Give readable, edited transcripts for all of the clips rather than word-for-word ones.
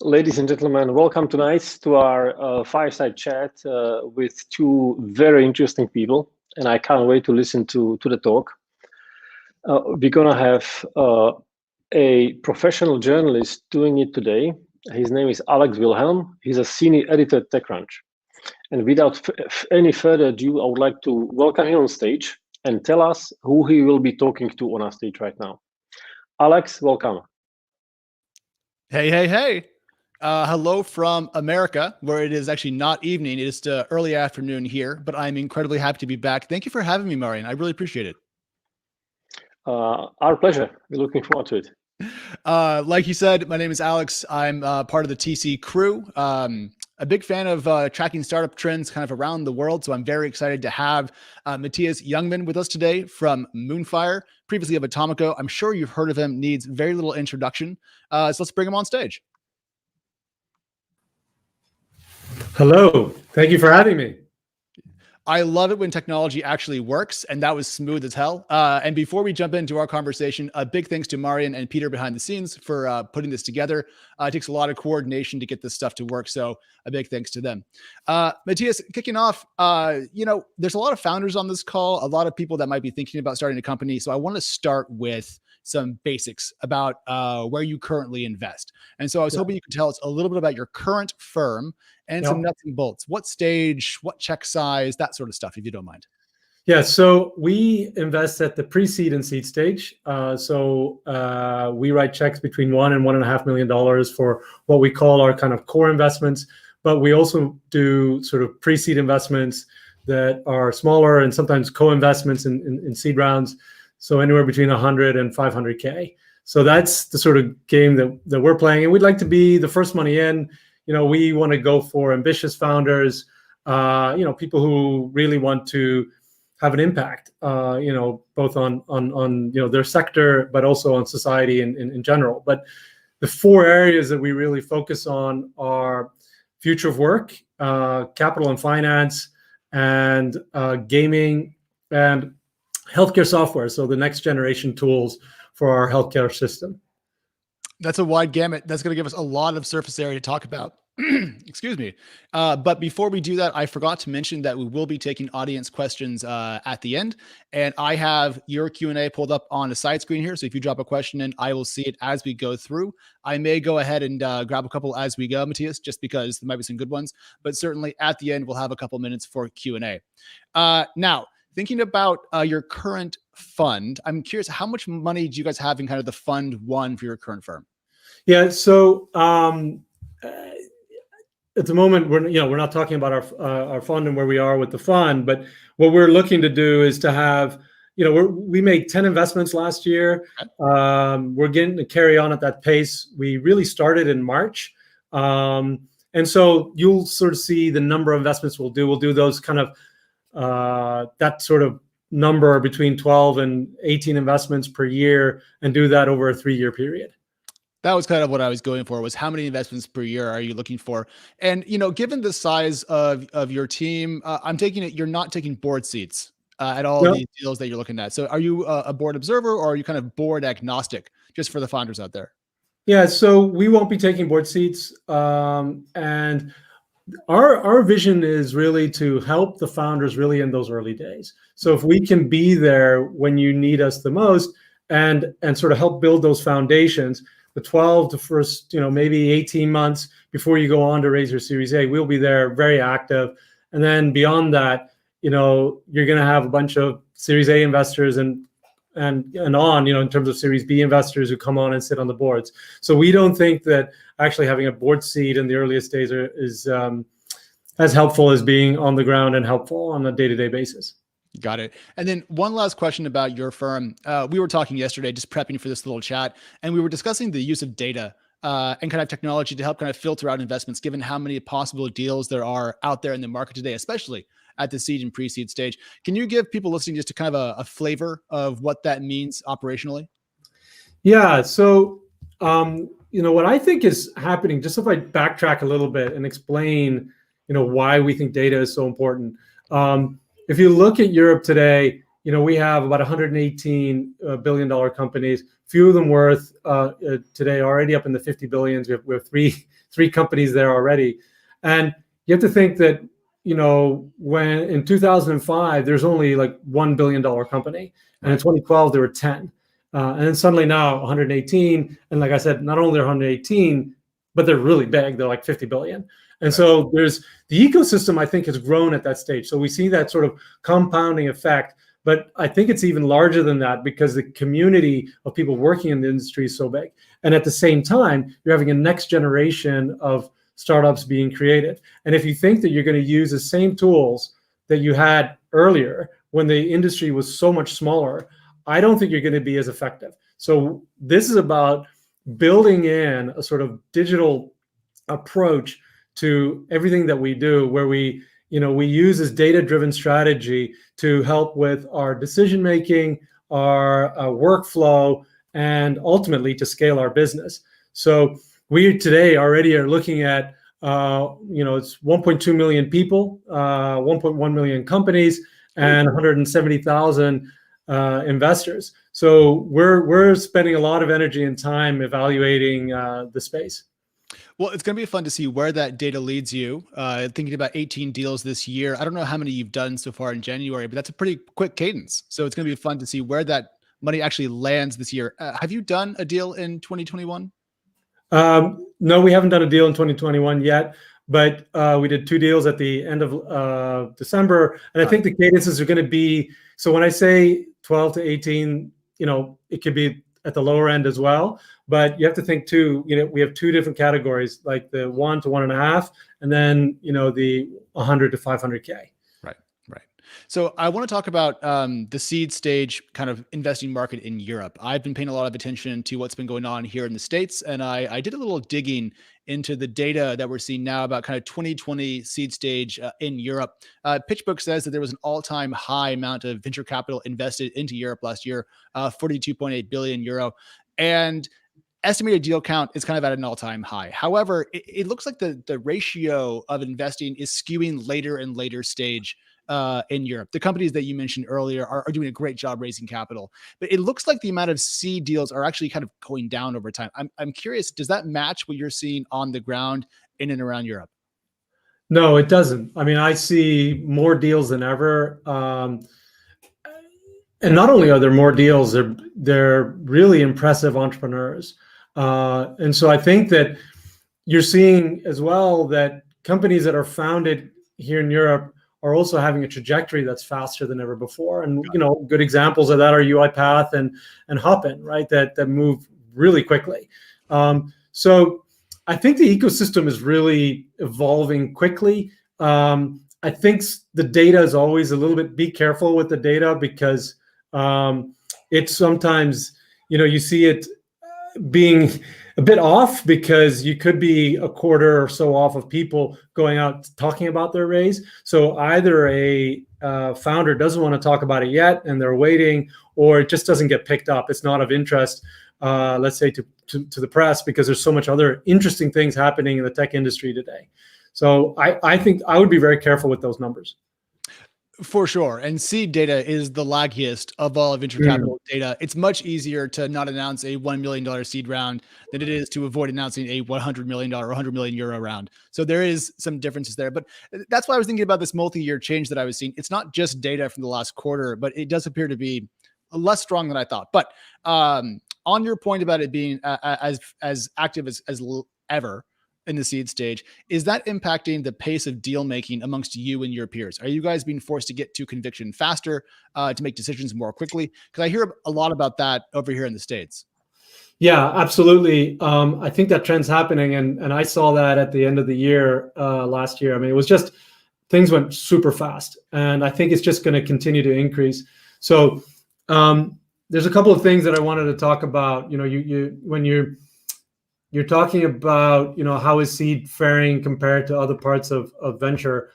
Ladies and gentlemen, welcome tonight to our fireside chat with two very interesting people, and I can't wait to listen to the talk. We're gonna have a professional journalist doing it today. His name is Alex Wilhelm. He's a senior editor at TechCrunch. And without any further ado, I would like to welcome him on stage and tell us who he will be talking to on our stage right now. Alex, welcome. Hey. Hello from America, where it is actually not evening. It is early afternoon here, but I'm incredibly happy to be back. Thank you for having me, Marian. I really appreciate it. Our pleasure. We're looking forward to it. Like you said, my name is Alex. I'm part of the TC crew. A big fan of tracking startup trends kind of around the world. So I'm very excited to have Mattias Ljungman with us today from Moonfire, previously of Atomico. I'm sure you've heard of him, needs very little introduction. So let's bring him on stage. Hello, thank you for having me. I love it when technology actually works, and that was smooth as hell. And before we jump into our conversation, a big thanks to Marian and Peter behind the scenes for putting this together. It takes a lot of coordination to get this stuff to work, so a big thanks to them. Mattias, kicking off, there's a lot of founders on this call, a lot of people that might be thinking about starting a company, so I want to start with some basics about where you currently invest. And so I was hoping you could tell us a little bit about your current firm and some nuts and bolts. What stage, what check size, that sort of stuff, if you don't mind. Yeah, so we invest at the pre-seed and seed stage. We write checks between $1 and $1.5 million for what we call our kind of core investments. But we also do sort of pre-seed investments that are smaller and sometimes co-investments in seed rounds. So anywhere between 100 and 500K. So that's the sort of game that we're playing. And we'd like to be the first money in. We want to go for ambitious founders, people who really want to have an impact, both on their sector, but also on society in general. But the four areas that we really focus on are future of work, capital and finance, and gaming, and healthcare software. So the next generation tools for our healthcare system. That's a wide gamut. That's going to give us a lot of surface area to talk about. Excuse me. But before we do that, I forgot to mention that we will be taking audience questions at the end. And I have your Q&A pulled up on a side screen here. So if you drop a question in, I will see it as we go through. I may go ahead and grab a couple as we go, Mattias, just because there might be some good ones. But certainly at the end, we'll have a couple minutes for Q&A. Now, thinking about your current fund, I'm curious, how much money do you guys have in kind of the fund one for your current firm? Yeah, so at the moment, we're not talking about our fund and where we are with the fund, but what we're looking to do is to have, we made 10 investments last year. We're getting to carry on at that pace. We really started in March. And so you'll sort of see the number of investments we'll do. We'll do those kind of, that sort of number between 12 and 18 investments per year and do that over a 3-year period. That was kind of what I was going for, was how many investments per year are you looking for? And, given the size of your team, I'm taking it you're not taking board seats at all of these deals that you're looking at. So are you a board observer, or are you kind of board agnostic, just for the founders out there? Yeah, so we won't be taking board seats. And our vision is really to help the founders really in those early days. So if we can be there when you need us the most and sort of help build those foundations, the 12 to first, maybe 18 months before you go on to raise your Series A, we'll be there very active. And then beyond that, you're going to have a bunch of Series A investors and on, in terms of Series B investors who come on and sit on the boards. So we don't think that actually having a board seat in the earliest days is as helpful as being on the ground and helpful on a day-to-day basis. Got it. And then one last question about your firm. We were talking yesterday, just prepping for this little chat, and we were discussing the use of data and kind of technology to help kind of filter out investments, given how many possible deals there are out there in the market today, especially at the seed and pre-seed stage. Can you give people listening just a kind of a flavor of what that means operationally? Yeah. So, what I think is happening, just if I backtrack a little bit and explain, why we think data is so important. If you look at Europe today, we have about 118 billion-dollar companies. Few of them worth today already up in the 50 billions. We have three 3 companies there already. And you have to think that, when in 2005, there's only like $1 billion company. And in 2012, there were 10. And then suddenly now 118. And like I said, not only are 118, but they're really big. They're like 50 billion. And so there's the ecosystem, I think, has grown at that stage. So we see that sort of compounding effect. But I think it's even larger than that because the community of people working in the industry is so big. And at the same time, you're having a next generation of startups being created. And if you think that you're going to use the same tools that you had earlier when the industry was so much smaller, I don't think you're going to be as effective. So this is about building in a sort of digital approach to everything that we do, where we use this data-driven strategy to help with our decision-making, our workflow, and ultimately to scale our business. So we today already are looking at, it's 1.2 million people, 1.1 million companies, and 170,000 investors. So we're spending a lot of energy and time evaluating the space. Well, it's going to be fun to see where that data leads you. Thinking about 18 deals this year. I don't know how many you've done so far in January, but that's a pretty quick cadence. So it's going to be fun to see where that money actually lands this year. Have you done a deal in 2021? No, we haven't done a deal in 2021 yet, but we did 2 deals at the end of December. And I think the cadences are going to be, so when I say 12 to 18, it could be at the lower end as well. But you have to think too, we have 2 different categories, like the 1 to 1.5, and then, the 100 to 500K. Right. So I want to talk about the seed stage kind of investing market in Europe. I've been paying a lot of attention to what's been going on here in the States. And I did a little digging into the data that we're seeing now about kind of 2020 seed stage in Europe. PitchBook says that there was an all-time high amount of venture capital invested into Europe last year, 42.8 billion euro. And estimated deal count is kind of at an all-time high. However, it looks like the ratio of investing is skewing later and later stage in Europe. The companies that you mentioned earlier are doing a great job raising capital, but it looks like the amount of seed deals are actually kind of going down over time. I'm curious, does that match what you're seeing on the ground in and around Europe? No, it doesn't. I mean, I see more deals than ever. And not only are there more deals, they're really impressive entrepreneurs. And so I think that you're seeing as well that companies that are founded here in Europe are also having a trajectory that's faster than ever before. And good examples of that are UiPath and Hopin, right? That move really quickly. So I think the ecosystem is really evolving quickly. I think the data is always a little bit, be careful with the data because it's sometimes, you see it being a bit off because you could be a quarter or so off of people going out talking about their raise. So either a founder doesn't want to talk about it yet and they're waiting, or it just doesn't get picked up. It's not of interest, let's say, to the press because there's so much other interesting things happening in the tech industry today. So I think I would be very careful with those numbers. For sure. And seed data is the laggiest of all venture capital data. It's much easier to not announce a $1 million seed round than it is to avoid announcing a $100 million or 100 million euro round. So there is some differences there. But that's why I was thinking about this multi-year change that I was seeing. It's not just data from the last quarter, but it does appear to be less strong than I thought. But on your point about it being as active as ever in the seed stage, is that impacting the pace of deal making amongst you and your peers? Are you guys being forced to get to conviction faster, to make decisions more quickly? Because I hear a lot about that over here in the States. Yeah, absolutely. I think that trend's happening, and I saw that at the end of the year last year. I mean, it was just things went super fast, and I think it's just going to continue to increase. So there's a couple of things that I wanted to talk about. When you're talking about, how is seed faring compared to other parts of venture?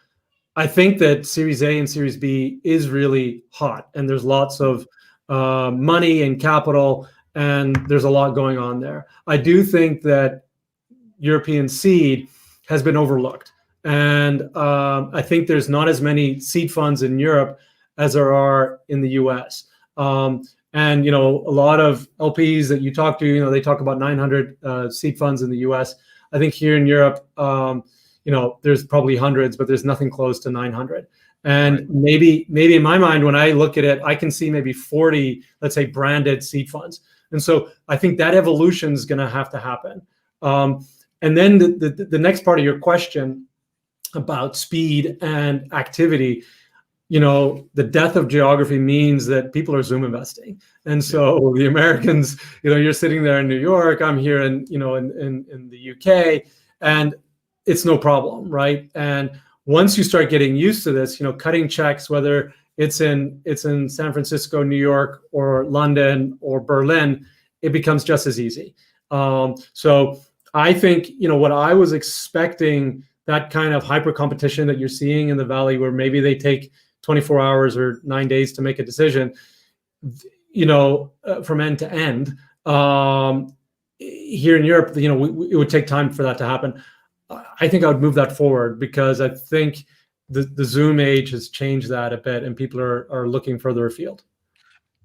I think that Series A and Series B is really hot, and there's lots of money and capital, and there's a lot going on there. I do think that European seed has been overlooked, and I think there's not as many seed funds in Europe as there are in the US. And, a lot of LPs that you talk to, they talk about 900 seed funds in the US. I think here in Europe, there's probably hundreds, but there's nothing close to 900. And right. maybe in my mind, when I look at it, I can see maybe 40, let's say, branded seed funds. And so I think that evolution is going to have to happen. And then the next part of your question about speed and activity, the death of geography means that people are Zoom investing. And so the Americans, you're sitting there in New York, I'm here in the UK, and it's no problem, right? And once you start getting used to this, cutting checks, whether it's in San Francisco, New York, or London or Berlin, it becomes just as easy. So I think, what I was expecting, that kind of hyper competition that you're seeing in the Valley, where maybe they take 24 hours or 9 days to make a decision, from end to end. Here in Europe, it would take time for that to happen. I think I would move that forward, because I think the Zoom age has changed that a bit, and people are looking further afield.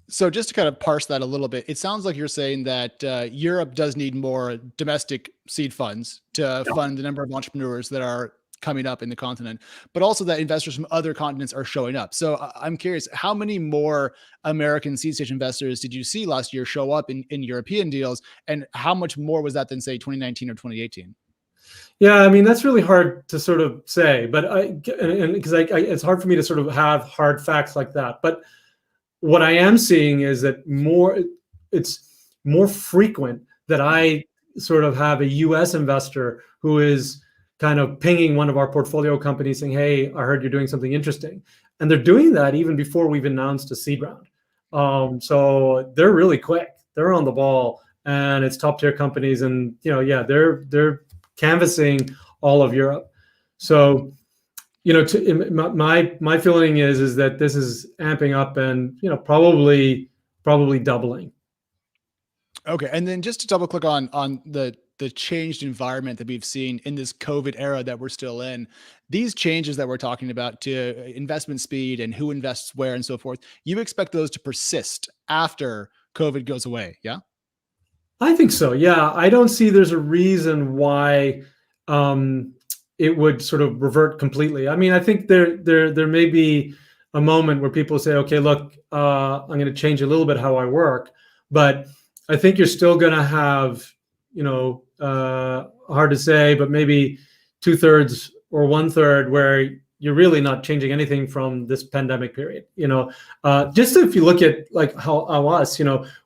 So just to kind of parse that a little bit, it sounds like you're saying that Europe does need more domestic seed funds to fund the number of entrepreneurs that are coming up in the continent, but also that investors from other continents are showing up. So I'm curious, how many more American seed stage investors did you see last year show up in European deals? And how much more was that than, say, 2019 or 2018? Yeah, I mean, that's really hard to sort of say, but because it's hard for me to sort of have hard facts like that. But what I am seeing is that it's more frequent that I sort of have a US investor who is kind of pinging one of our portfolio companies saying, hey, I heard you're doing something interesting. And they're doing that even before we've announced a seed round. So they're really quick. They're on the ball, and it's top tier companies. And, they're canvassing all of Europe. So, my feeling is that this is amping up and, probably doubling. Okay. And then just to double click on the changed environment that we've seen in this COVID era that we're still in, these changes that we're talking about to investment speed and who invests where and so forth, you expect those to persist after COVID goes away? Yeah. I think so. Yeah. I don't see there's a reason why it would sort of revert completely. I mean, I think there may be a moment where people say, okay, look, I'm going to change a little bit how I work, but I think you're still going to have, hard to say, but maybe 2/3 or 1/3 where you're really not changing anything from this pandemic period. Just if you look at like how us,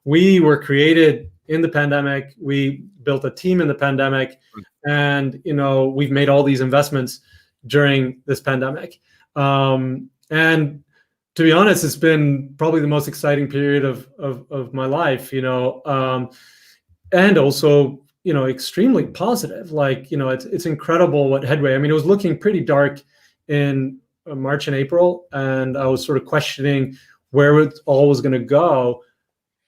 we were created in the pandemic, we built a team in the pandemic, and we've made all these investments during this pandemic. And to be honest, it's been probably the most exciting period of my life, and also, extremely positive. Like, it's incredible what headway. I mean, it was looking pretty dark in March and April, and I was sort of questioning where it all was going to go.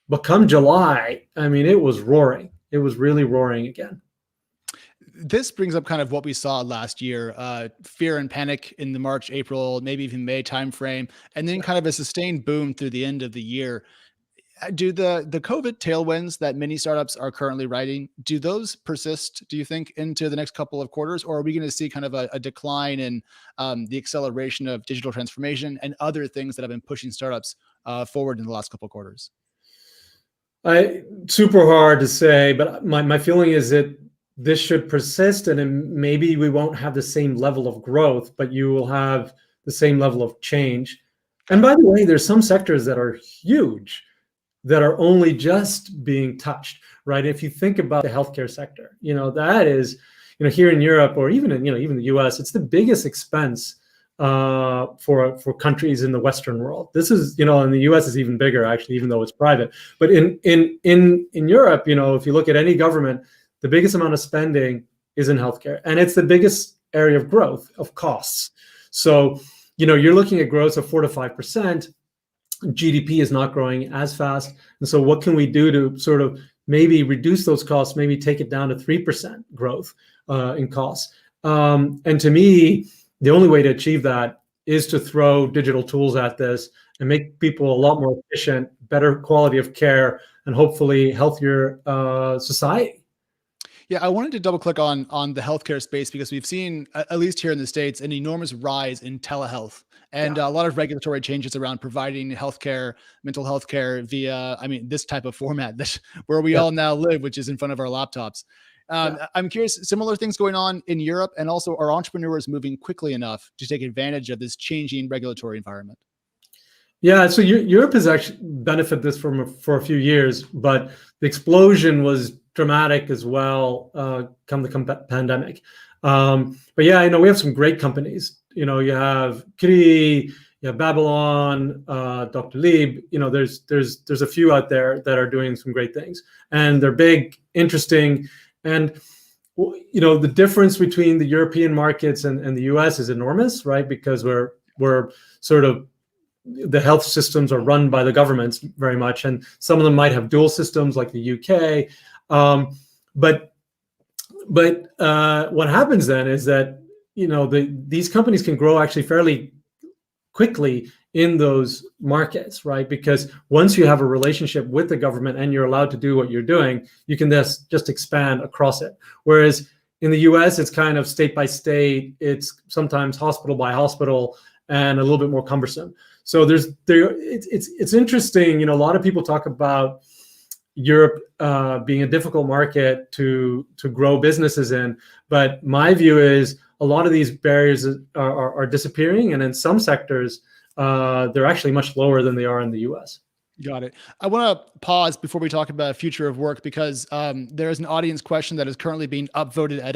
But come July, I mean, it was roaring. It was really roaring again. This brings up kind of what we saw last year, fear and panic in the March, April, maybe even May timeframe, and then kind of a sustained boom through the end of the year. Do the COVID tailwinds that many startups are currently riding, do those persist, do you think, into the next couple of quarters? Or are we going to see kind of a decline in the acceleration of digital transformation and other things that have been pushing startups forward in the last couple of quarters? Super hard to say, but my feeling is that this should persist, and maybe we won't have the same level of growth, but you will have the same level of change. And by the way, there's some sectors that are huge that are only just being touched, right? If you think about the healthcare sector, that is, here in Europe, or even in, even the US, it's the biggest expense for countries in the Western world. This is, in the US is even bigger, actually, even though it's private. But in Europe, if you look at any government, the biggest amount of spending is in healthcare, and it's the biggest area of growth of costs. So, you're looking at growth of 4 to 5%. GDP is not growing as fast. And so what can we do to sort of maybe reduce those costs, maybe take it down to 3% growth in costs? And to me, the only way to achieve that is to throw digital tools at this and make people a lot more efficient, better quality of care, and hopefully healthier society. Yeah, I wanted to double click on the healthcare space because we've seen, at least here in the States, an enormous rise in telehealth and a lot of regulatory changes around providing healthcare, mental health care via, this type of format that where we all now live, which is in front of our laptops. I'm curious, similar things going on in Europe, and also are entrepreneurs moving quickly enough to take advantage of this changing regulatory environment? Yeah, so Europe has actually benefited this for a few years, but the explosion was dramatic as well come the pandemic. But yeah, we have some great companies. You have Kri, you have Babylon, Dr. Lieb. There's a few out there that are doing some great things, and they're big, interesting, and the difference between the European markets and the US is enormous, right? Because we're sort of, the health systems are run by the governments very much, and some of them might have dual systems like the UK. But what happens then is that these companies can grow actually fairly quickly in those markets, right? Because once you have a relationship with the government and you're allowed to do what you're doing, you can just expand across it. Whereas in the US, it's kind of state by state, it's sometimes hospital by hospital, and a little bit more cumbersome. So it's interesting. A lot of people talk about Europe being a difficult market to grow businesses in, but my view is a lot of these barriers are disappearing, and in some sectors, they're actually much lower than they are in the US. Got it. I want to pause before we talk about future of work because there is an audience question that is currently being upvoted at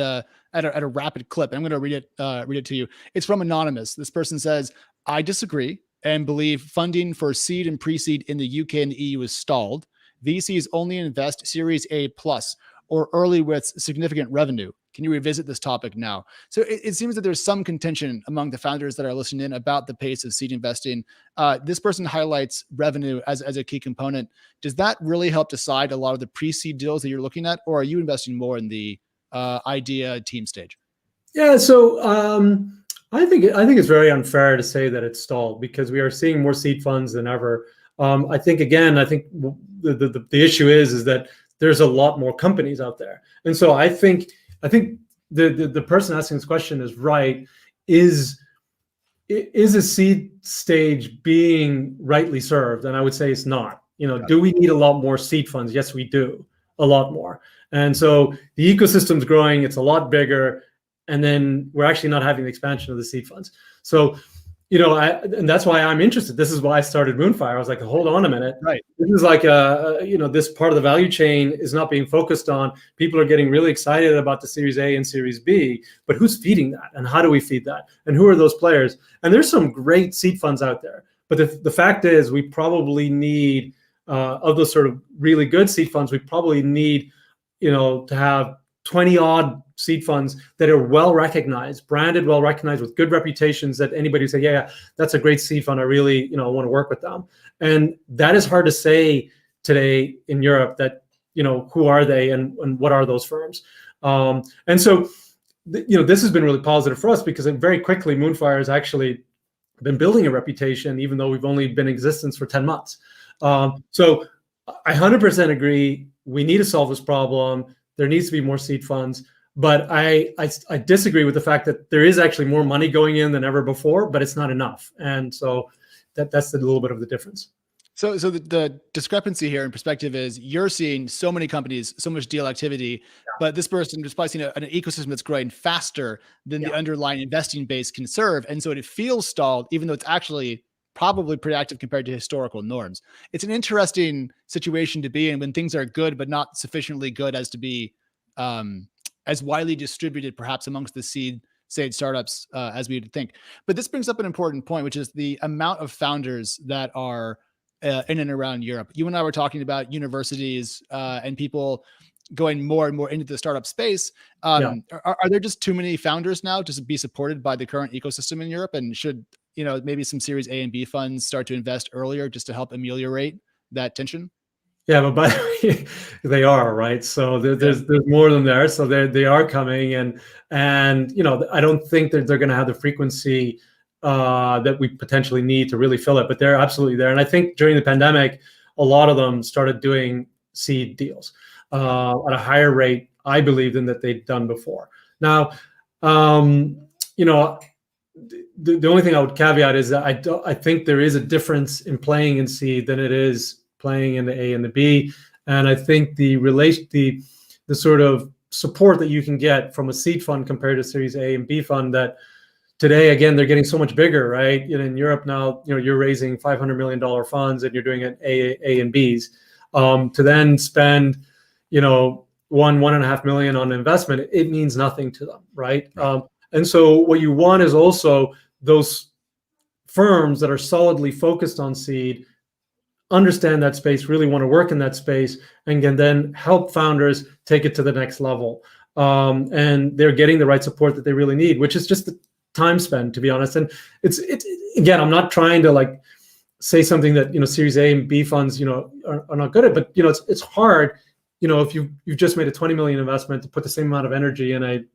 a rapid clip. I'm going to read it to you. It's from Anonymous. This person says, "I disagree and believe funding for seed and pre-seed in the UK and the EU is stalled. VCs only invest Series A plus or early with significant revenue. Can you revisit this topic now?" So it seems that there's some contention among the founders that are listening in about the pace of seed investing. This person highlights revenue as a key component. Does that really help decide a lot of the pre-seed deals that you're looking at, or are you investing more in the idea team stage? Yeah, so I think it's very unfair to say that it's stalled because we are seeing more seed funds than ever. I think the issue is that there's a lot more companies out there, and so I think the person asking this question is right. Is a seed stage being rightly served? And I would say it's not. Do we need a lot more seed funds? Yes, we do, a lot more. And so the ecosystem's growing; it's a lot bigger. And then we're actually not having the expansion of the seed funds. So, and that's why I'm interested. This is why I started Moonfire. I was like, hold on a minute. Right. This is like this part of the value chain is not being focused on. People are getting really excited about the Series A and Series B, but who's feeding that? And how do we feed that? And who are those players? And there's some great seed funds out there. But the fact is, we probably need, of those sort of really good seed funds, we probably need, to have 20 odd seed funds that are well recognized, branded, well recognized, with good reputations, that anybody would say, yeah, that's a great seed fund. I really, want to work with them. And that is hard to say today in Europe, that, who are they and what are those firms? And so, this has been really positive for us because very quickly Moonfire has actually been building a reputation, even though we've only been in existence for 10 months. So I 100% agree. We need to solve this problem. There needs to be more seed funds, but I disagree with the fact that there is actually more money going in than ever before, but it's not enough. And so that's a little bit of the difference. So the discrepancy here in perspective is you're seeing so many companies, so much deal activity, but this person is probably seeing an ecosystem that's growing faster than the underlying investing base can serve. And so it feels stalled, even though it's actually probably pretty active compared to historical norms. It's an interesting situation to be in when things are good, but not sufficiently good as to be as widely distributed, perhaps amongst the seed startups as we would think. But this brings up an important point, which is the amount of founders that are in and around Europe. You and I were talking about universities and people going more and more into the startup space. Are there just too many founders now to be supported by the current ecosystem in Europe? And should maybe some Series A and B funds start to invest earlier just to help ameliorate that tension? Yeah, but by the way, they are, right. So there's more of them there. So they are coming, and I don't think that they're going to have the frequency that we potentially need to really fill it, but they're absolutely there. And I think during the pandemic, a lot of them started doing seed deals at a higher rate, I believed in that they'd done before. Now, you know, the only thing I would caveat is that I think there is a difference in playing in seed than it is playing in the A and the B. And I think the sort of support that you can get from a seed fund compared to Series A and B fund, that today, again, they're getting so much bigger, right? You know, in Europe now, you know, you're raising $500 million funds and you're doing it A and Bs. To then spend, you know, $1.5 million on investment, it means nothing to them, right? And so what you want is also those firms that are solidly focused on seed, understand that space, really want to work in that space, and can then help founders take it to the next level. And they're getting the right support that they really need, which is just the time spent, to be honest. And it's again, I'm not trying to like say something that, you know, Series A and B funds, you know, are not good at, but, you know, it's hard, you know, if you've just made a 20 million investment to put the same amount of energy in a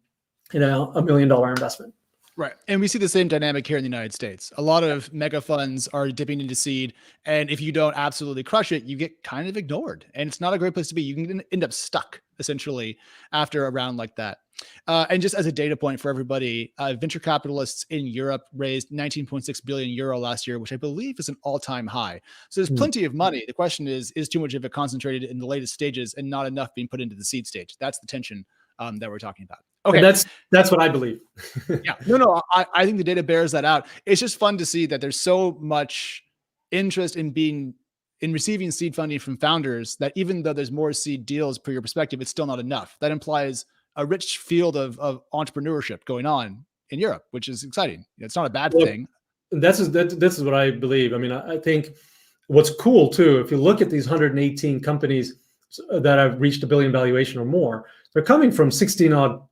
$1 million investment. Right. And we see the same dynamic here in the United States. A lot of mega funds are dipping into seed. And if you don't absolutely crush it, you get kind of ignored. And it's not a great place to be. You can end up stuck, essentially, after a round like that. And just as a data point for everybody, venture capitalists in Europe raised 19.6 billion euro last year, which I believe is an all-time high. So there's plenty of money. The question is too much of it concentrated in the latest stages and not enough being put into the seed stage? That's the tension that we're talking about. Okay, and that's what I believe. Yeah, no, I think the data bears that out. It's just fun to see that there's so much interest in receiving seed funding from founders that even though there's more seed deals per your perspective, it's still not enough. That implies a rich field of entrepreneurship going on in Europe, which is exciting. It's not a bad thing. This is what I believe. I mean, I think what's cool too, if you look at these 118 companies that have reached $1 billion valuation or more, they're coming from 16 odd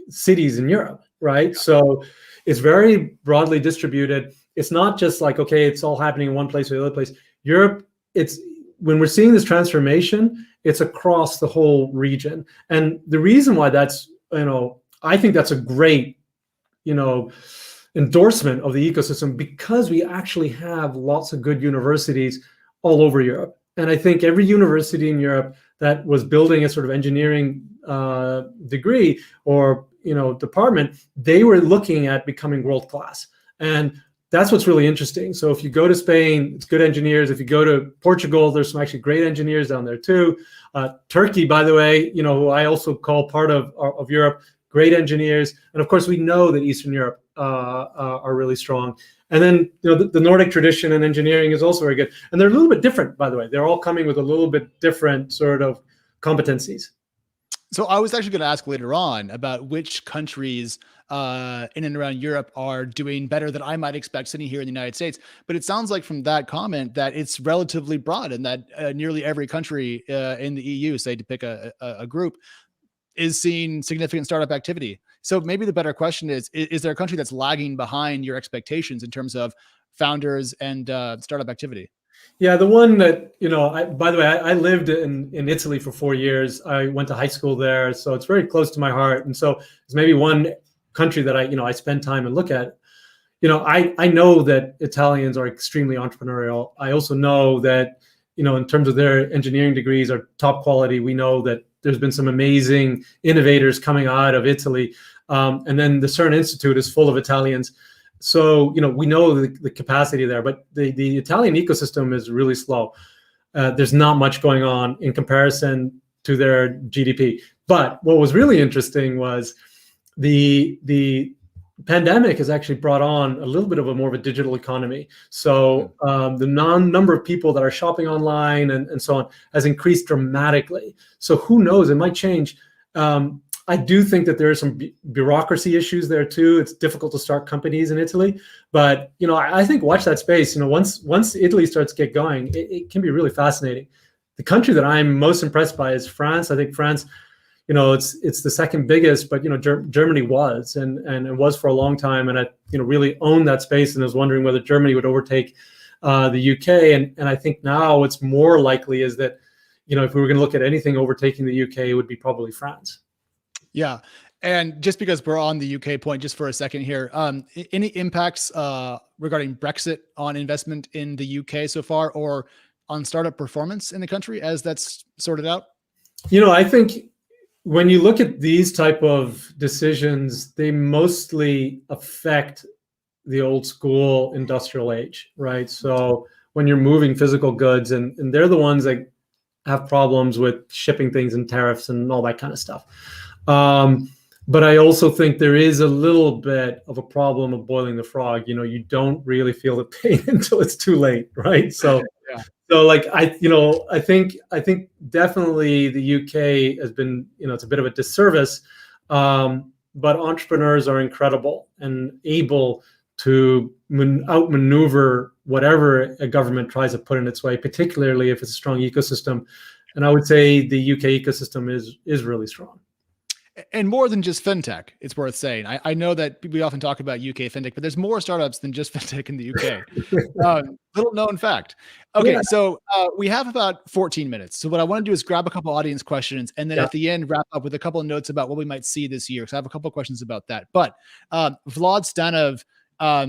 cities in Europe, right? Yeah. So it's very broadly distributed. It's not just like, okay, it's all happening in one place or the other place. Europe, when we're seeing this transformation, it's across the whole region. And the reason why that's, you know, I think that's a great, you know, endorsement of the ecosystem, because we actually have lots of good universities all over Europe. And I think every university in Europe that was building a sort of engineering degree or, you know, department, they were looking at becoming world-class. And that's what's really interesting. So if you go to Spain, it's good engineers. If you go to Portugal, there's some actually great engineers down there too. Turkey, by the way, you know, who I also call part of Europe, great engineers. And of course, we know that Eastern Europe are really strong. And then, you know, the Nordic tradition in engineering is also very good. And they're a little bit different, by the way. They're all coming with a little bit different sort of competencies. So I was actually going to ask later on about which countries in and around Europe are doing better than I might expect sitting here in the United States. But it sounds like from that comment that it's relatively broad and that nearly every country in the EU, say to pick a group, is seeing significant startup activity. So maybe the better question is there a country that's lagging behind your expectations in terms of founders and startup activity? Yeah, the one that, you know, by the way, I lived in Italy for 4 years. I went to high school there, so it's very close to my heart. And so it's maybe one country that I spend time and look at. You know, I know that Italians are extremely entrepreneurial. I also know that, you know, in terms of their engineering degrees are top quality. We know that there's been some amazing innovators coming out of Italy. And then the CERN Institute is full of Italians. So, you know, we know the capacity there, but the Italian ecosystem is really slow. There's not much going on in comparison to their GDP. But what was really interesting was the pandemic has actually brought on a little bit of more of a digital economy. So the number of people that are shopping online and so on has increased dramatically. So who knows, it might change. I do think that there are some bureaucracy issues there too. It's difficult to start companies in Italy, but, you know, I think watch that space. You know, once Italy starts to get going, it can be really fascinating. The country that I'm most impressed by is France. I think France, you know, it's the second biggest, but, you know, Germany was and it was for a long time, and I, you know, really owned that space, and I was wondering whether Germany would overtake the UK, and I think now what's more likely is that, you know, if we were going to look at anything overtaking the UK, it would be probably France. Yeah. And just because we're on the UK point, just for a second here, any impacts regarding Brexit on investment in the UK so far, or on startup performance in the country as that's sorted out? You know, I think when you look at these type of decisions, they mostly affect the old school industrial age, right? So when you're moving physical goods, and they're the ones that have problems with shipping things and tariffs and all that kind of stuff. But I also think there is a little bit of a problem of boiling the frog. You don't really feel the pain until it's too late, right? So, Yeah. So like I think definitely the UK has been, it's a bit of a disservice, but entrepreneurs are incredible and able to outmaneuver whatever a government tries to put in its way, particularly if it's a strong ecosystem. And I would say the UK ecosystem is really strong. And more than just fintech, it's worth saying. I know that we often talk about UK fintech, but there's more startups than just fintech in the UK. Little known fact. Okay, yeah. So we have about 14 minutes. So what I want to do is grab a couple audience questions, and then at the end wrap up with a couple of notes about what we might see this year. So I have a couple of questions about that. But Vlad Stanov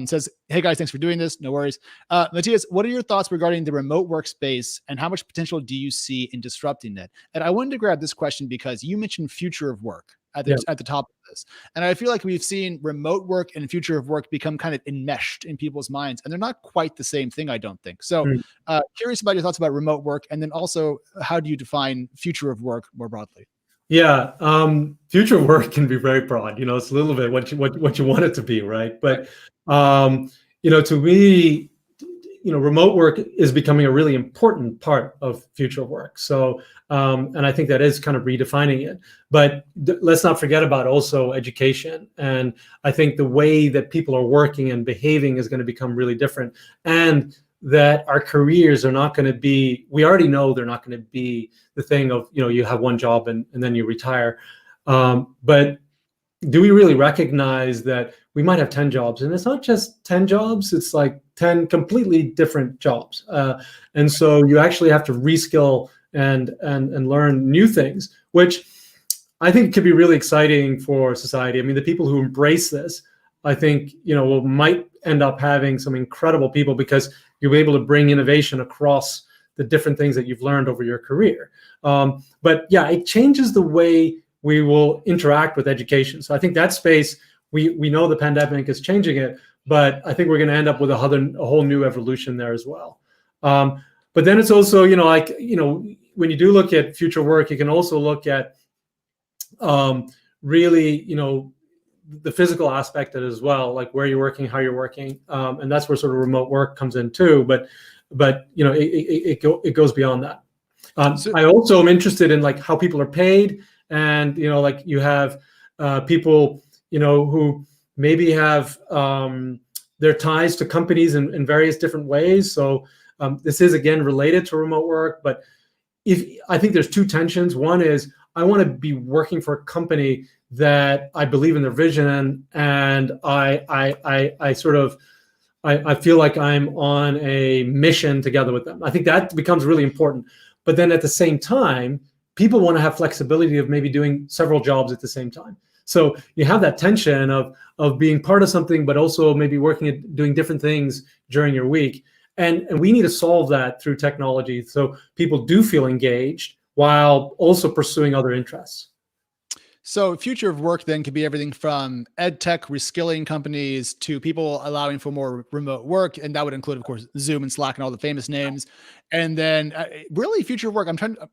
says, hey guys, thanks for doing this. No worries. Mattias, what are your thoughts regarding the remote workspace, and how much potential do you see in disrupting it? And I wanted to grab this question because you mentioned future of work at the top of this. And I feel like we've seen remote work and future of work become kind of enmeshed in people's minds, and they're not quite the same thing, I don't think. So curious about your thoughts about remote work, and then also how do you define future of work more broadly? Yeah, future of work can be very broad. It's a little bit what you want it to be, right? But to me, remote work is becoming a really important part of future of work. So, and I think that is kind of redefining it. But let's not forget about also education. And I think the way that people are working and behaving is going to become really different. And that our careers are not going to be, we already know they're not going to be the thing of, you have one job and then you retire. But do we really recognize that we might have 10 jobs? And it's not just 10 jobs, it's like 10 completely different jobs. And so you actually have to reskill and learn new things, which I think could be really exciting for society. I mean, the people who embrace this, I think, might end up having some incredible people, because you'll be able to bring innovation across the different things that you've learned over your career. But yeah, it changes the way we will interact with education. So I think that space, we know the pandemic is changing it, but I think we're going to end up with a whole new evolution there as well. But then it's also, when you do look at future work, you can also look at really, the physical aspect of it as well, like where you're working, how you're working, and that's where sort of remote work comes in too. But it goes beyond that. I also am interested in like how people are paid, and like you have people who maybe have their ties to companies in various different ways. So this is again related to remote work, but I think there's two tensions. One is I want to be working for a company that I believe in their vision, and I feel like I'm on a mission together with them. I think that becomes really important. But then at the same time, people want to have flexibility of maybe doing several jobs at the same time. So you have that tension of being part of something, but also maybe working at doing different things during your week. And we need to solve that through technology, so people do feel engaged while also pursuing other interests. So future of work then could be everything from ed tech reskilling companies to people allowing for more remote work. And that would include, of course, Zoom and Slack and all the famous names. And then really future of work,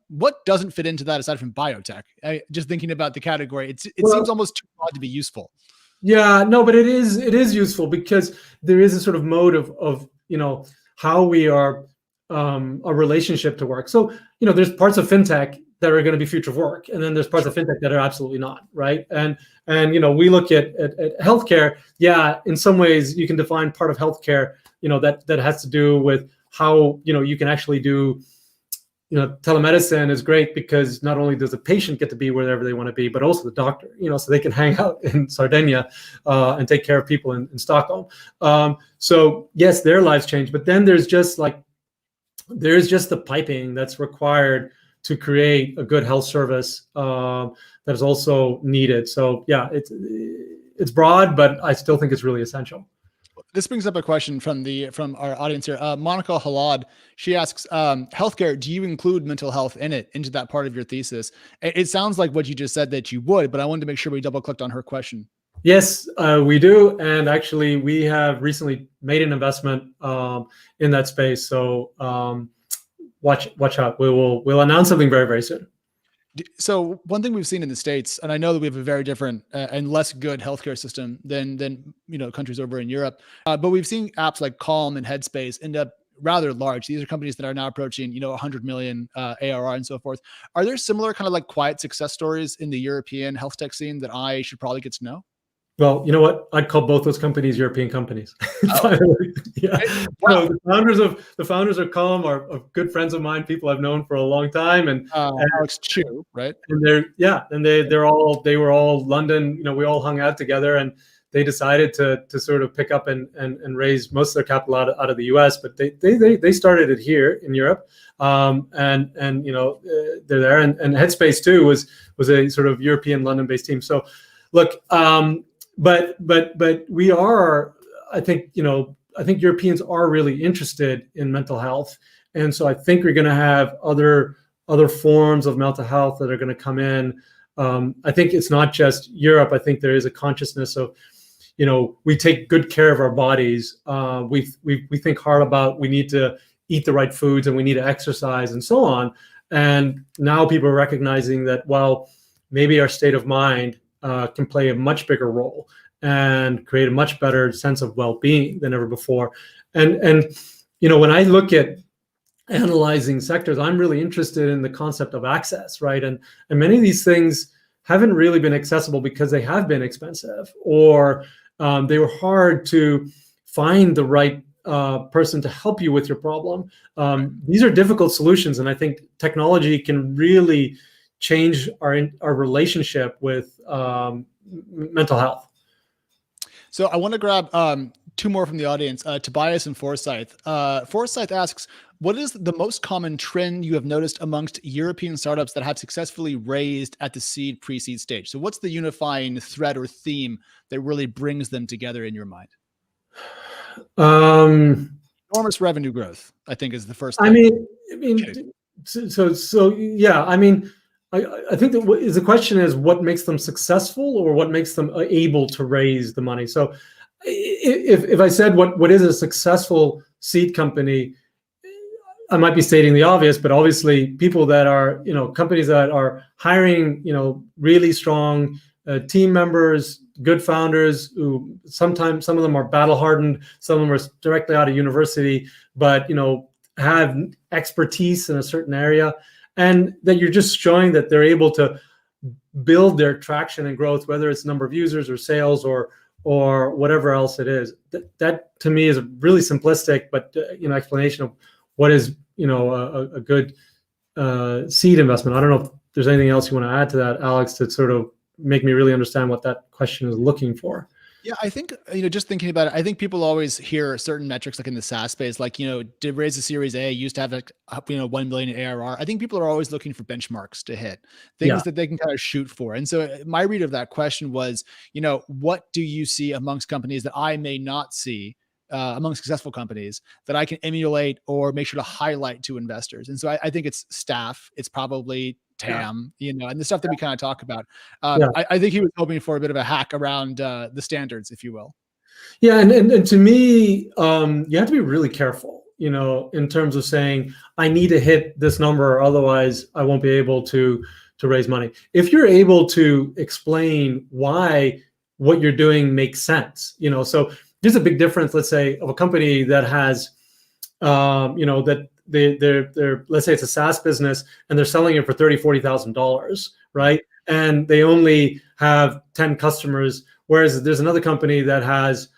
what doesn't fit into that aside from biotech? Just thinking about the category, it seems almost too broad to be useful. Yeah, no, but it is useful, because there is a sort of mode of how we are a relationship to work. So, there's parts of fintech that are going to be future of work, and then there's parts of fintech that are absolutely not, right? And we look at healthcare. Yeah, in some ways you can define part of healthcare, that has to do with how you can actually do, telemedicine is great, because not only does the patient get to be wherever they want to be, but also the doctor, so they can hang out in Sardinia and take care of people in Stockholm. So yes, their lives change, but then there's just the piping that's required to create a good health service that is also needed. So yeah, it's broad, but I still think it's really essential. This brings up a question from our audience here. Monica Halad, she asks, healthcare, do you include mental health into that part of your thesis? It sounds like what you just said that you would, but I wanted to make sure we double clicked on her question. Yes, we do. And actually, we have recently made an investment in that space. So watch out. We'll announce something very, very soon. So one thing we've seen in the States, and I know that we have a very different and less good healthcare system than countries over in Europe, but we've seen apps like Calm and Headspace end up rather large. These are companies that are now approaching 100 million ARR and so forth. Are there similar kind of like quiet success stories in the European health tech scene that I should probably get to know? Well, you know what? I'd call both those companies European companies. Oh. Yeah. Wow. So the founders of Calm are good friends of mine, people I've known for a long time, and Alex Chu, right? And they were all London. We all hung out together, and they decided to sort of pick up and raise most of their capital out of the US, but they started it here in Europe, and they're there, and Headspace too was a sort of European London-based team. So look. But we are, I think Europeans are really interested in mental health. And so I think we're going to have other forms of mental health that are going to come in. I think it's not just Europe. I think there is a consciousness of, we take good care of our bodies. We think hard about, we need to eat the right foods and we need to exercise and so on. And now people are recognizing that, well, maybe our state of mind can play a much bigger role and create a much better sense of well-being than ever before. And when I look at analyzing sectors, I'm really interested in the concept of access, right? And many of these things haven't really been accessible because they have been expensive, or they were hard to find the right person to help you with your problem. These are difficult solutions, and I think technology can really change our relationship with mental health. So I want to grab two more from the audience, Tobias and Forsyth. Forsyth asks, what is the most common trend you have noticed amongst European startups that have successfully raised at the seed pre-seed stage? So what's the unifying thread or theme that really brings them together in your mind? Enormous revenue growth, I think, is the first thing. I think that the question is what makes them successful or what makes them able to raise the money. So if I said what is a successful seed company, I might be stating the obvious, but obviously people that are, companies that are hiring, really strong team members, good founders who sometimes some of them are battle hardened, some of them are directly out of university, but, have expertise in a certain area. And that you're just showing that they're able to build their traction and growth, whether it's number of users or sales or whatever else it is. That to me is a really simplistic, but explanation of what is a good seed investment. I don't know if there's anything else you want to add to that, Alex, to sort of make me really understand what that question is looking for. Yeah, I think, just thinking about it, I think people always hear certain metrics like in the SaaS space, like, to raise a Series A, used to have 1 million in ARR. I think people are always looking for benchmarks to hit, things that they can kind of shoot for. And so my read of that question was, what do you see amongst companies that I may not see among successful companies that I can emulate or make sure to highlight to investors? And so I think it's staff, it's probably TAM, and the stuff that we kind of talk about. I think he was hoping for a bit of a hack around the standards, if you will. Yeah, and to me, you have to be really careful, in terms of saying, I need to hit this number, otherwise I won't be able to raise money. If you're able to explain why what you're doing makes sense, so there's a big difference, let's say, of a company that has, that they're let's say it's a SaaS business and they're selling it for $30,000-$40,000, right? And they only have 10 customers, whereas there's another company that has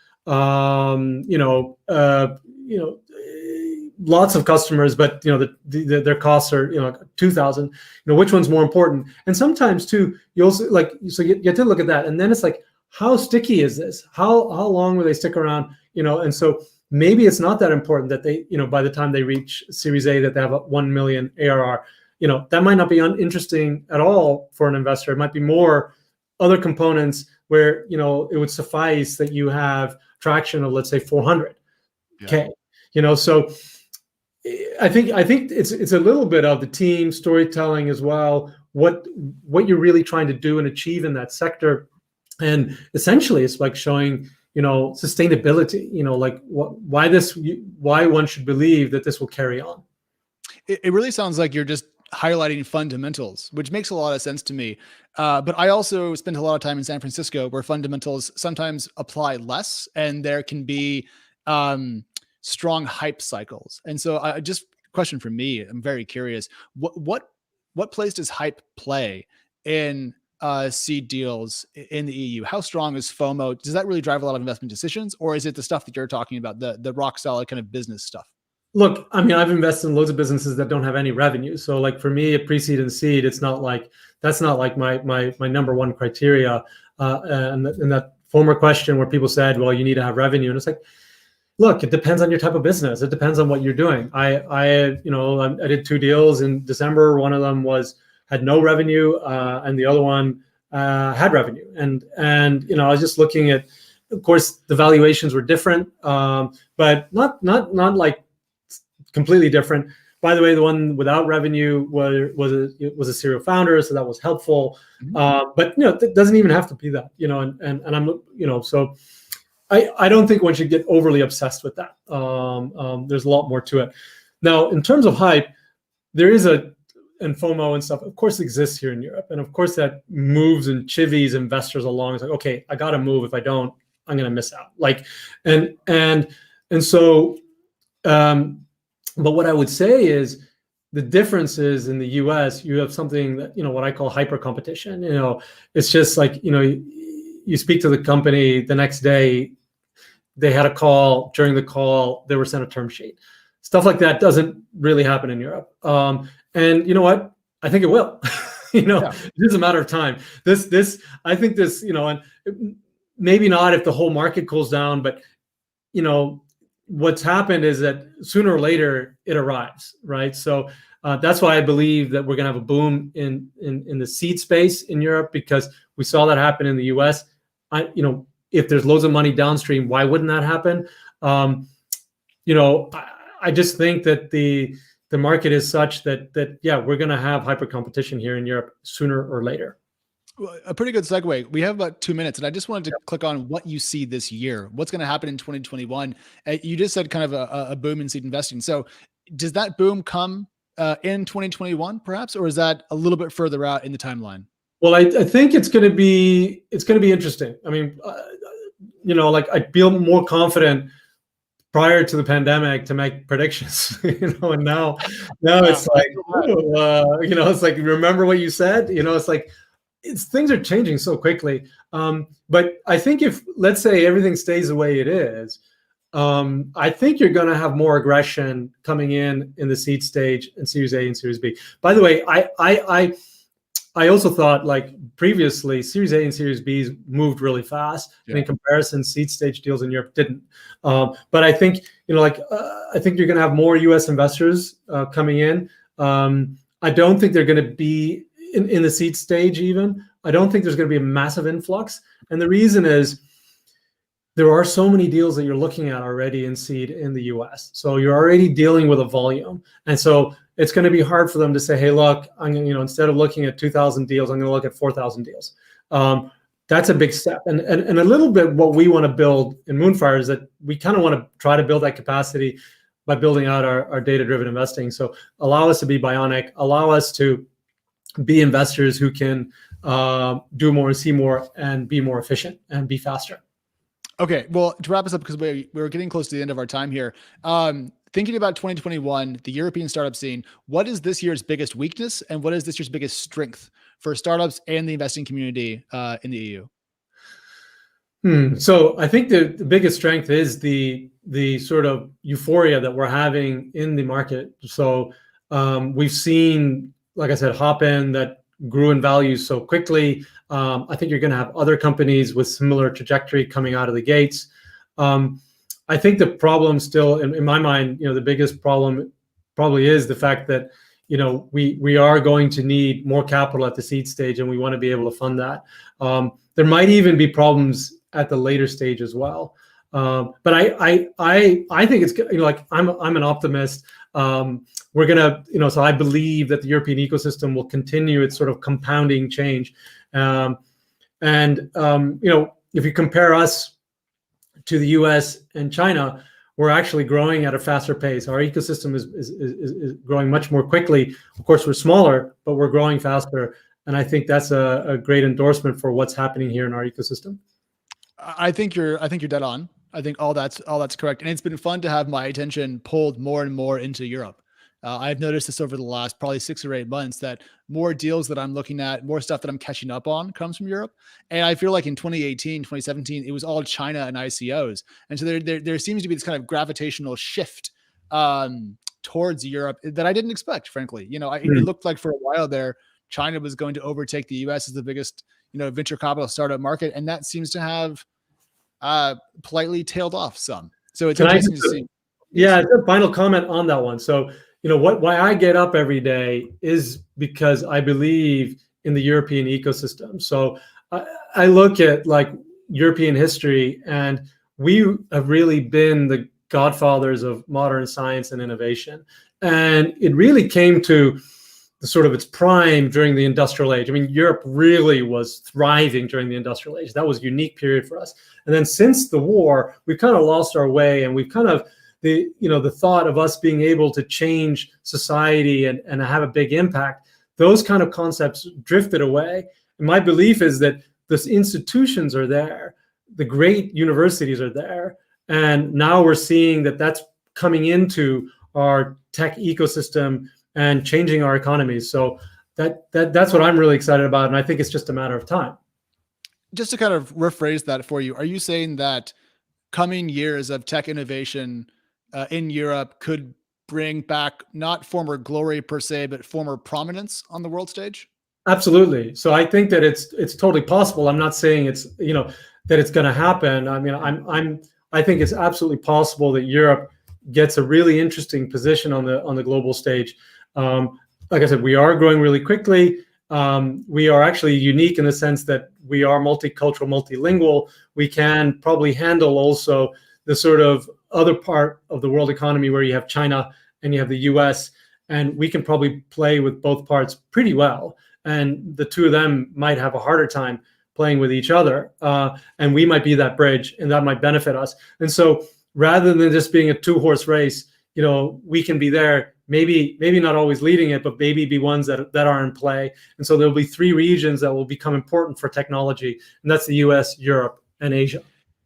lots of customers, but their costs are 2,000. Which one's more important? And sometimes too, you also so you have to look at that, and then it's like, how sticky is this? How long will they stick around? And so maybe it's not that important that they, by the time they reach Series A, that they have a 1 million ARR. That might not be uninteresting at all for an investor. It might be more other components where, it would suffice that you have traction of, let's say, 400K. So I think it's a little bit of the team storytelling as well. What you're really trying to do and achieve in that sector, and essentially it's like showing sustainability. Like why one should believe that this will carry on. It really sounds like you're just highlighting fundamentals, which makes a lot of sense to me. But I also spent a lot of time in San Francisco, where fundamentals sometimes apply less, and there can be strong hype cycles. And so just question for me, I'm very curious, what place does hype play in seed deals in the EU? How strong is FOMO? Does that really drive a lot of investment decisions, or is it the stuff that you're talking about, the rock solid kind of business stuff? Look, I mean, I've invested in loads of businesses that don't have any revenue. So like for me at pre-seed and seed, that's not like my number one criteria. And that former question where people said, well, you need to have revenue. And it's like, look, it depends on your type of business. It depends on what you're doing. I did 2 deals in December. One of them had no revenue, and the other one had revenue. And I was just looking at, of course, the valuations were different, but not like completely different. By the way, the one without revenue was a serial founder, so that was helpful. But it doesn't even have to be that. And I'm so. I don't think one should get overly obsessed with that. There's a lot more to it. Now, in terms of hype, there is and FOMO and stuff, of course, exists here in Europe. And of course, that moves and chivies investors along. It's like, okay, I got to move. If I don't, I'm going to miss out. So, but what I would say is the difference is in the US, you have something that, what I call hyper competition. It's just like, you speak to the company the next day, they had a call. During the call, they were sent a term sheet. Stuff like that doesn't really happen in Europe. And you know what? I think it will. It is a matter of time. I think this, and maybe not if the whole market cools down, but what's happened is that sooner or later it arrives, right? So that's why I believe that we're going to have a boom in the seed space in Europe, because we saw that happen in the US. If there's loads of money downstream, why wouldn't that happen? I just think that the market is such that we're going to have hyper competition here in Europe sooner or later. Well, a pretty good segue. We have about 2 minutes, and I just wanted to click on what you see this year. What's going to happen in 2021? You just said kind of a boom in seed investing. So does that boom come in 2021, perhaps, or is that a little bit further out in the timeline? Well, I think it's going to be interesting. I mean, I feel more confident prior to the pandemic to make predictions, and now it's like, it's like, remember what you said, it's like, things are changing so quickly. But I think if, let's say, everything stays the way it is, I think you're going to have more aggression coming in the seed stage and Series A and Series B. By the way, I also thought, like previously, Series A and Series B moved really fast, and in comparison, seed stage deals in Europe didn't. But I think I think you're going to have more U.S. investors coming in. I don't think they're going to be in the seed stage even. I don't think there's going to be a massive influx, and the reason is there are so many deals that you're looking at already in seed in the U.S. So you're already dealing with a volume, and so it's going to be hard for them to say, hey, look, I'm going to, instead of looking at 2,000 deals, I'm going to look at 4,000 deals. That's a big step. And a little bit what we want to build in Moonfire is that we kind of want to try to build that capacity by building out our data-driven investing. So allow us to be bionic, allow us to be investors who can do more and see more and be more efficient and be faster. Okay, well, to wrap us up, because we're getting close to the end of our time here, thinking about 2021, the European startup scene, what is this year's biggest weakness and what is this year's biggest strength for startups and the investing community in the EU? So I think the biggest strength is the sort of euphoria that we're having in the market. So we've seen, like I said, Hopin that grew in value so quickly. I think you're going to have other companies with similar trajectory coming out of the gates. I think the problem still, in my mind, the biggest problem probably is the fact that, we are going to need more capital at the seed stage, and we want to be able to fund that. There might even be problems at the later stage as well. But I think it's, like I'm an optimist. We're gonna, so I believe that the European ecosystem will continue its sort of compounding change. If you compare us to the US and China, we're actually growing at a faster pace. Our ecosystem is growing much more quickly. Of course, we're smaller, but we're growing faster. And I think that's a great endorsement for what's happening here in our ecosystem. I think you're dead on. I think all that's correct. And it's been fun to have my attention pulled more and more into Europe. I've noticed this over the last probably 6 or 8 months that more deals that I'm looking at, more stuff that I'm catching up on comes from Europe. And I feel like in 2018, 2017, it was all China and ICOs. And so there seems to be this kind of gravitational shift towards Europe that I didn't expect, frankly. It looked like for a while there, China was going to overtake the US as the biggest, venture capital startup market. And that seems to have politely tailed off some. So it's interesting to see. Yeah, a final comment on that one. So, why I get up every day is because I believe in the European ecosystem. So I look at like European history, and we have really been the godfathers of modern science and innovation. And it really came to the sort of its prime during the industrial age. I mean, Europe really was thriving during the industrial age. That was a unique period for us. And then since the war, we've kind of lost our way, and we've kind of the thought of us being able to change society and have a big impact, those kind of concepts drifted away. And my belief is that the institutions are there, the great universities are there, and now we're seeing that that's coming into our tech ecosystem and changing our economies. So that's what I'm really excited about, and I think it's just a matter of time. Just to kind of rephrase that for you, are you saying that coming years of tech innovation in Europe could bring back not former glory per se, but former prominence on the world stage? Absolutely. So I think that it's totally possible. I'm not saying it's that it's going to happen. I mean, I think it's absolutely possible that Europe gets a really interesting position on the global stage. Like I said, we are growing really quickly. We are actually unique in the sense that we are multicultural, multilingual. We can probably handle also the sort of other part of the world economy where you have China and you have the US, and we can probably play with both parts pretty well. And the two of them might have a harder time playing with each other. And we might be that bridge, and that might benefit us. And so rather than just being a 2-horse race, we can be there, maybe not always leading it, but maybe be ones that are in play. And so there'll be 3 regions that will become important for technology, and that's the US, Europe, and Asia.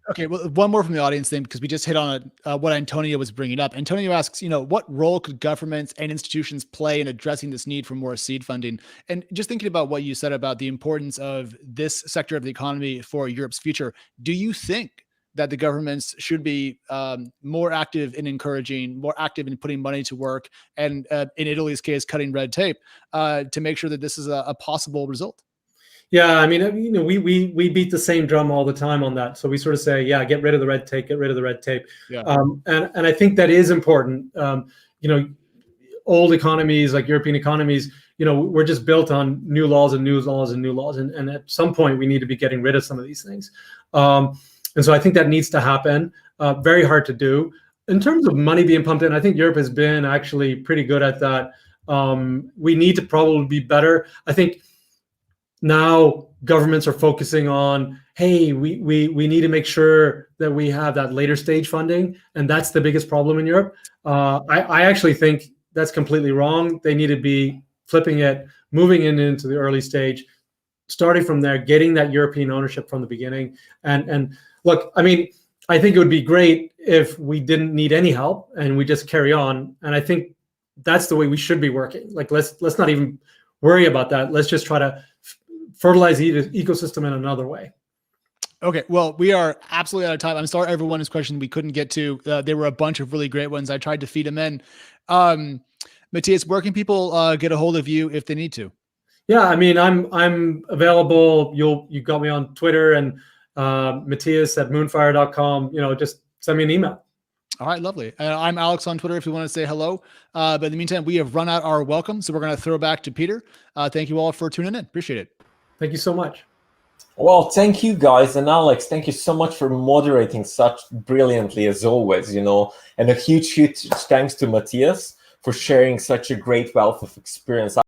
Okay, well, one more from the audience then, because we just hit on what Antonio was bringing up. Antonio asks, what role could governments and institutions play in addressing this need for more seed funding? And just thinking about what you said about the importance of this sector of the economy for Europe's future, do you think that the governments should be more active in encouraging, more active in putting money to work, and in Italy's case, cutting red tape to make sure that this is a possible result? Yeah, I mean, we beat the same drum all the time on that. So we sort of say, yeah, get rid of the red tape, get rid of the red tape. Yeah. And I think that is important. Old economies like European economies, we're just built on new laws and new laws and new laws. And at some point, we need to be getting rid of some of these things. And so I think that needs to happen. Very hard to do. In terms of money being pumped in, I think Europe has been actually pretty good at that. We need to probably be better. I think now governments are focusing on, hey, we need to make sure that we have that later stage funding. And that's the biggest problem in Europe. I actually think that's completely wrong. They need to be flipping it, moving into the early stage, starting from there, getting that European ownership from the beginning. And look, I mean, I think it would be great if we didn't need any help and we just carry on. And I think that's the way we should be working. Like, let's not even worry about that. Let's just try to fertilize the ecosystem in another way. Okay, well, we are absolutely out of time. I'm sorry everyone whose question we couldn't get to. There were a bunch of really great ones. I tried to feed them in. Mattias, where can people get a hold of you if they need to? Yeah, I mean, I'm available. You got me on Twitter and Mattias@moonfire.com. Just send me an email. All right, lovely. I'm Alex on Twitter if you want to say hello. But in the meantime, we have run out our welcome, so we're going to throw back to Peter. Thank you all for tuning in. Appreciate it. Thank you so much. Well, thank you guys, and Alex, thank you so much for moderating such brilliantly as always, you know, and a huge thanks to Mattias for sharing such a great wealth of experience.